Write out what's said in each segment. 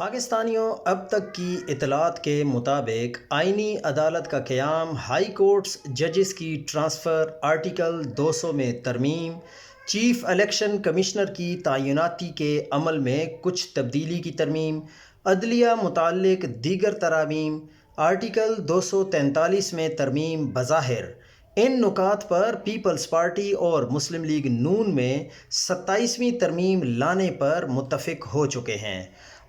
پاکستانیوں، اب تک کی اطلاعات کے مطابق آئینی عدالت کا قیام، ہائی کورٹس ججز کی ٹرانسفر، آرٹیکل 200 میں ترمیم، چیف الیکشن کمشنر کی تعیناتی کے عمل میں کچھ تبدیلی کی ترمیم، عدلیہ متعلق دیگر ترامیم، آرٹیکل 243 میں ترمیم بظاہر ان نکات پر پیپلز پارٹی اور مسلم لیگ نون میں 27ویں ترمیم لانے پر متفق ہو چکے ہیں۔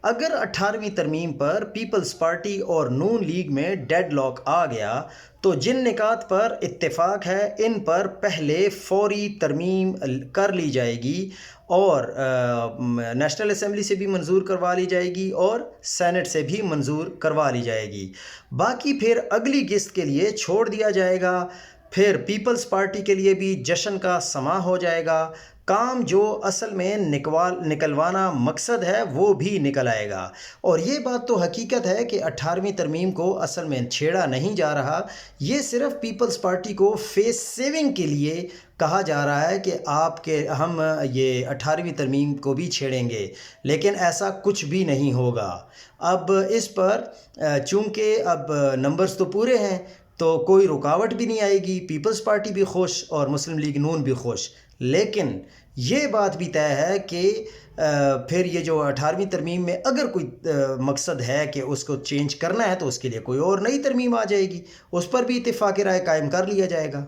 اگر 18ویں ترمیم پر پیپلز پارٹی اور نون لیگ میں ڈیڈ لاک آ گیا تو جن نکات پر اتفاق ہے ان پر پہلے فوری ترمیم کر لی جائے گی اور نیشنل اسمبلی سے بھی منظور کروا لی جائے گی اور سینٹ سے بھی منظور کروا لی جائے گی۔ باقی پھر اگلی قسط کے لیے چھوڑ دیا جائے گا۔ پھر پیپلز پارٹی کے لیے بھی جشن کا سماں ہو جائے گا۔ کام جو اصل میں نکلوانا مقصد ہے وہ بھی نکل آئے گا۔ اور یہ بات تو حقیقت ہے کہ 18ویں ترمیم کو اصل میں چھیڑا نہیں جا رہا، یہ صرف پیپلز پارٹی کو فیس سیونگ کے لیے کہا جا رہا ہے کہ ہم یہ 18ویں ترمیم کو بھی چھیڑیں گے، لیکن ایسا کچھ بھی نہیں ہوگا۔ اب اس پر چونکہ اب نمبرز تو پورے ہیں تو کوئی رکاوٹ بھی نہیں آئے گی، پیپلز پارٹی بھی خوش اور مسلم لیگ نون بھی خوش۔ لیکن یہ بات بھی طے ہے کہ پھر یہ جو 18ویں ترمیم میں اگر کوئی مقصد ہے کہ اس کو چینج کرنا ہے تو اس کے لیے کوئی اور نئی ترمیم آ جائے گی، اس پر بھی اتفاق رائے قائم کر لیا جائے گا۔